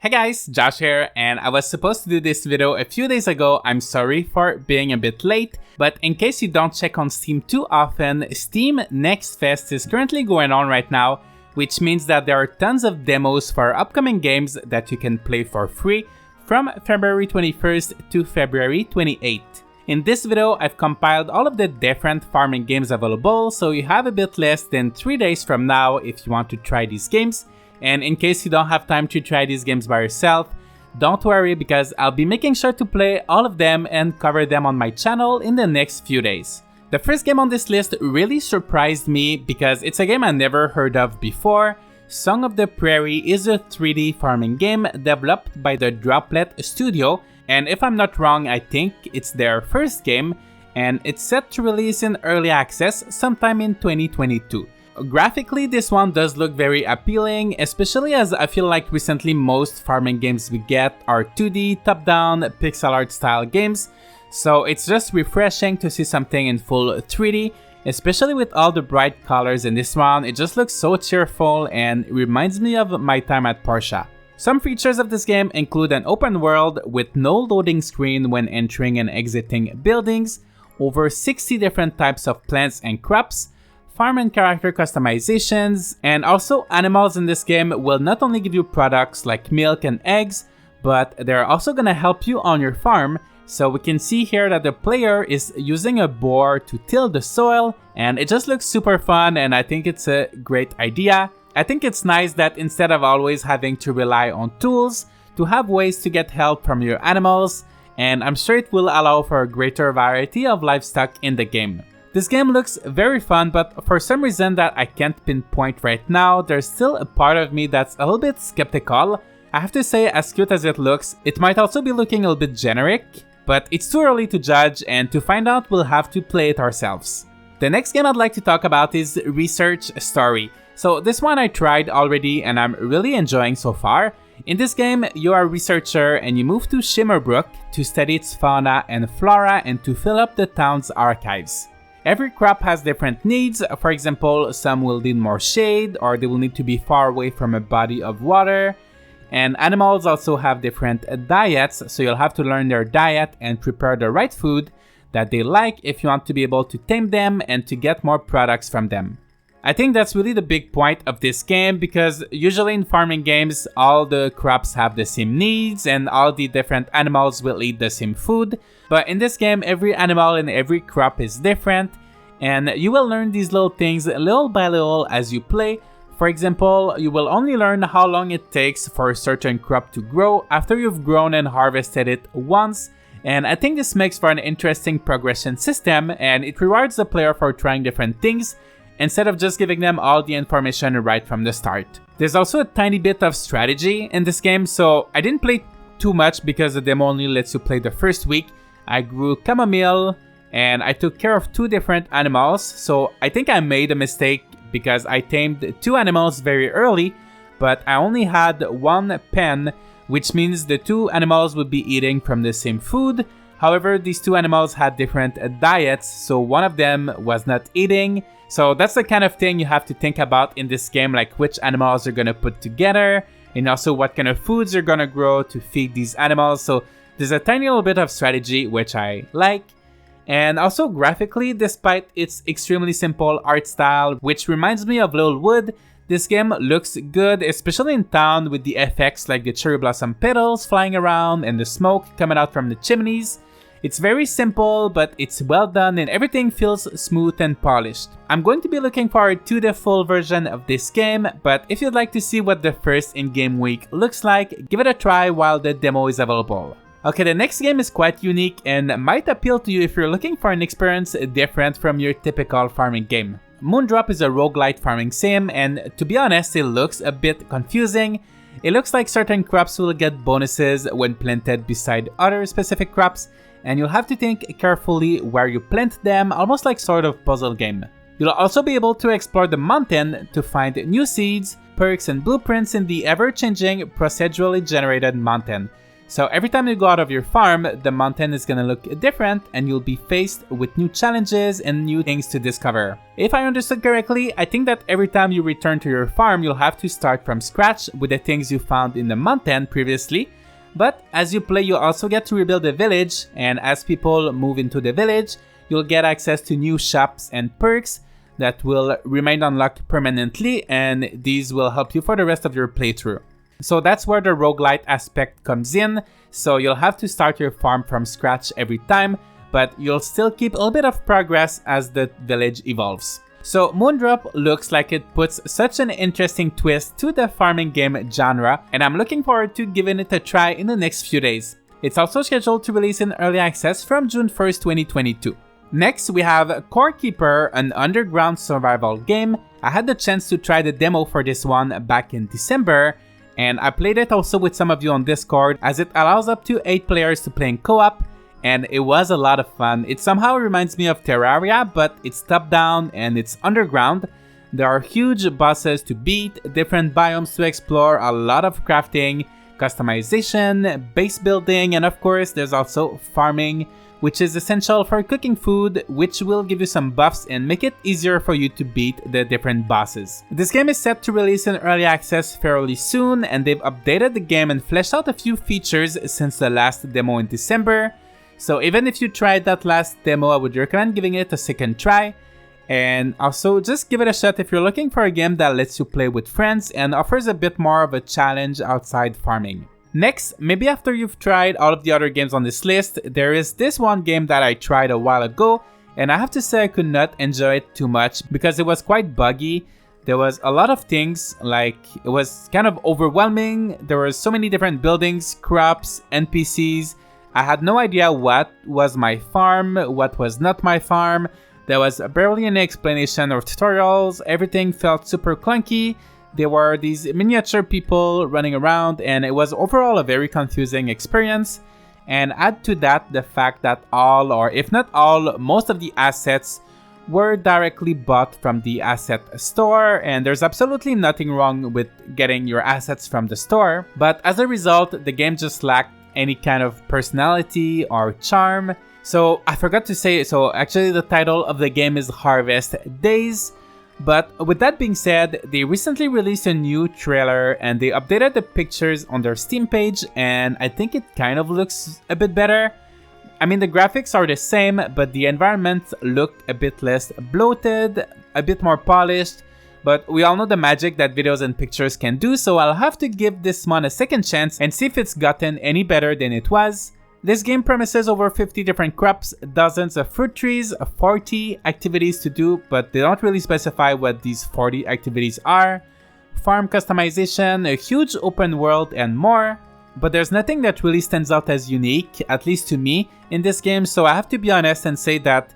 Hey guys, Josh here, and I was supposed to do this video a few days ago. I'm sorry for being a bit late, but in case you don't check on Steam too often, Steam Next Fest is currently going on right now, which means that there are tons of demos for upcoming games that you can play for free from February 21st to February 28th. In this video, I've compiled all of the different farming games available, so you have a bit less than 3 days from now if you want to try these games. And in case you don't have time to try these games by yourself, don't worry because I'll be making sure to play all of them and cover them on my channel in the next few days. The first game on this list really surprised me because it's a game I never heard of before. Song of the Prairie is a 3D farming game developed by the Droplet Studio, and if I'm not wrong, I think it's their first game, and it's set to release in early access sometime in 2022. Graphically, this one does look very appealing, especially as I feel like recently most farming games we get are 2D, top-down, pixel art style games, so it's just refreshing to see something in full 3D, especially with all the bright colors in this one. It just looks so cheerful and reminds me of my time at Porsche. Some features of this game include an open world with no loading screen when entering and exiting buildings, over 60 different types of plants and crops, farm and character customizations, and also animals in this game will not only give you products like milk and eggs, but they're also gonna help you on your farm. So we can see here that the player is using a boar to till the soil, and it just looks super fun, and I think it's a great idea. I think it's nice that instead of always having to rely on tools, to have ways to get help from your animals, and I'm sure it will allow for a greater variety of livestock in the game. This game looks very fun, but for some reason that I can't pinpoint right now, there's still a part of me that's a little bit skeptical. I have to say, as cute as it looks, it might also be looking a little bit generic, but it's too early to judge, and to find out we'll have to play it ourselves. The next game I'd like to talk about is Research Story. So this one I tried already and I'm really enjoying so far. In this game, you are a researcher and you move to Shimmerbrook to study its fauna and flora and to fill up the town's archives. Every crop has different needs. For example, some will need more shade or they will need to be far away from a body of water. And animals also have different diets, so you'll have to learn their diet and prepare the right food that they like if you want to be able to tame them and to get more products from them. I think that's really the big point of this game because usually in farming games, all the crops have the same needs and all the different animals will eat the same food. But in this game, every animal and every crop is different, and you will learn these little things little by little as you play. For example, you will only learn how long it takes for a certain crop to grow after you've grown and harvested it once. And I think this makes for an interesting progression system, and it rewards the player for trying different things instead of just giving them all the information right from the start. There's also a tiny bit of strategy in this game, so I didn't play too much because the demo only lets you play the first week. I grew chamomile and I took care of 2 different animals, so I think I made a mistake because I tamed 2 animals very early, but I only had 1 pen, which means the 2 animals would be eating from the same food. However, these 2 animals had different diets, so one of them was not eating. So that's the kind of thing you have to think about in this game, like which animals you're gonna put together, and also what kind of foods you're gonna grow to feed these animals. So there's a tiny little bit of strategy, which I like. And also graphically, despite its extremely simple art style, which reminds me of Littlewood, this game looks good, especially in town with the effects like the cherry blossom petals flying around and the smoke coming out from the chimneys. It's very simple, but it's well done and everything feels smooth and polished. I'm going to be looking forward to the full version of this game, but if you'd like to see what the first in-game week looks like, give it a try while the demo is available. Okay, the next game is quite unique and might appeal to you if you're looking for an experience different from your typical farming game. Moondrop is a roguelite farming sim, and to be honest, it looks a bit confusing. It looks like certain crops will get bonuses when planted beside other specific crops, and you'll have to think carefully where you plant them, almost like sort of puzzle game. You'll also be able to explore the mountain to find new seeds, perks, and blueprints in the ever-changing procedurally generated mountain. So every time you go out of your farm, the mountain is gonna look different and you'll be faced with new challenges and new things to discover. If I understood correctly, I think that every time you return to your farm, you'll have to start from scratch with the things you found in the mountain previously. But as you play, you also get to rebuild a village, and as people move into the village, you'll get access to new shops and perks that will remain unlocked permanently, and these will help you for the rest of your playthrough. So that's where the roguelite aspect comes in. So you'll have to start your farm from scratch every time, but you'll still keep a little bit of progress as the village evolves. So Moondrop looks like it puts such an interesting twist to the farming game genre, and I'm looking forward to giving it a try in the next few days. It's also scheduled to release in early access from June 1st, 2022. Next, we have Carkeeper, an underground survival game. I had the chance to try the demo for this one back in December, and I played it also with some of you on Discord, as it allows up to 8 players to play in co-op, and it was a lot of fun. It somehow reminds me of Terraria, but it's top-down and it's underground. There are huge bosses to beat, different biomes to explore, a lot of crafting, customization, base building, and of course there's also farming, which is essential for cooking food, which will give you some buffs and make it easier for you to beat the different bosses. This game is set to release in early access fairly soon, and they've updated the game and fleshed out a few features since the last demo in December. So even if you tried that last demo, I would recommend giving it a second try. And also just give it a shot if you're looking for a game that lets you play with friends and offers a bit more of a challenge outside farming. Next, maybe after you've tried all of the other games on this list, there is this one game that I tried a while ago, and I have to say I could not enjoy it too much because it was quite buggy. There was a lot of things, like it was kind of overwhelming. There were so many different buildings, crops, NPCs. I had no idea what was my farm, what was not my farm. There was barely any explanation or tutorials. Everything felt super clunky. There were these miniature people running around, and it was overall a very confusing experience. And add to that the fact that all, or if not all, most of the assets were directly bought from the asset store, and there's absolutely nothing wrong with getting your assets from the store. But as a result, the game just lacked any kind of personality or charm. So I forgot to say, so actually the title of the game is Harvest Days. But with that being said, they recently released a new trailer and they updated the pictures on their Steam page, and I think it kind of looks a bit better. I mean, the graphics are the same, but the environment looked a bit less bloated, a bit more polished, but we all know the magic that videos and pictures can do, so I'll have to give this one a second chance and see if it's gotten any better than it was. This game promises over 50 different crops, dozens of fruit trees, 40 activities to do, but they don't really specify what these 40 activities are, farm customization, a huge open world, and more. But there's nothing that really stands out as unique, at least to me, in this game, so I have to be honest and say that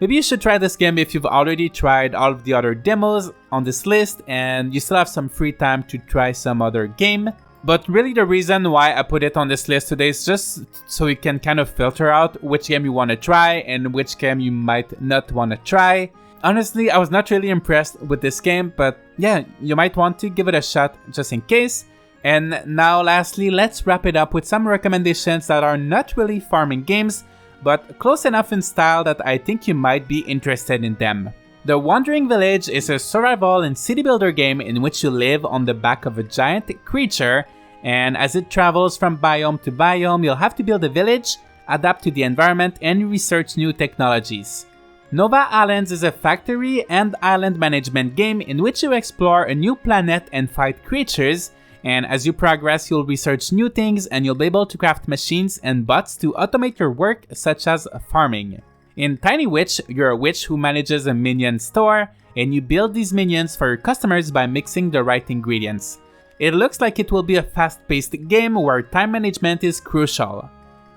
maybe you should try this game if you've already tried all of the other demos on this list and you still have some free time to try some other game. But really the reason why I put it on this list today is just so you can kind of filter out which game you want to try and which game you might not want to try. Honestly, I was not really impressed with this game, but yeah, you might want to give it a shot just in case. And now lastly, let's wrap it up with some recommendations that are not really farming games, but close enough in style that I think you might be interested in them. The Wandering Village is a survival and city builder game in which you live on the back of a giant creature, and as it travels from biome to biome, you'll have to build a village, adapt to the environment, and research new technologies. Nova Islands is a factory and island management game in which you explore a new planet and fight creatures, and as you progress, you'll research new things and you'll be able to craft machines and bots to automate your work, such as farming. In Tiny Witch, you're a witch who manages a minion store, and you build these minions for your customers by mixing the right ingredients. It looks like it will be a fast-paced game where time management is crucial.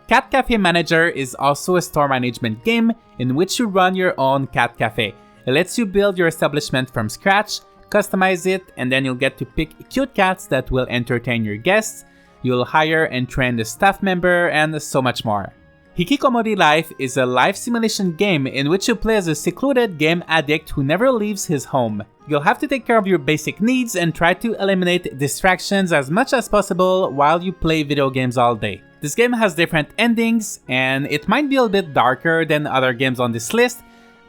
Cat Cafe Manager is also a store management game in which you run your own cat cafe. It lets you build your establishment from scratch, customize it, and then you'll get to pick cute cats that will entertain your guests. You'll hire and train the staff member, and so much more. Hikikomori Life is a life simulation game in which you play as a secluded game addict who never leaves his home. You'll have to take care of your basic needs and try to eliminate distractions as much as possible while you play video games all day. This game has different endings, and it might be a bit darker than other games on this list,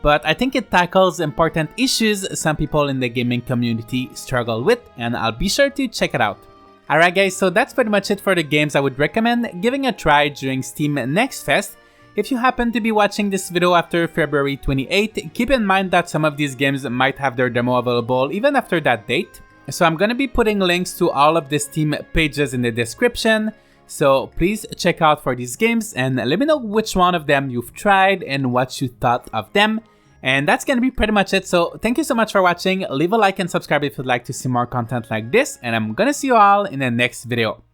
but I think it tackles important issues some people in the gaming community struggle with, and I'll be sure to check it out. Alright guys, so that's pretty much it for the games I would recommend giving a try during Steam Next Fest. If you happen to be watching this video after February 28, keep in mind that some of these games might have their demo available even after that date. So I'm gonna be putting links to all of the Steam pages in the description, so please check out for these games and let me know which one of them you've tried and what you thought of them. And that's gonna be pretty much it, so thank you so much for watching. Leave a like and subscribe if you'd like to see more content like this, and I'm gonna see you all in the next video.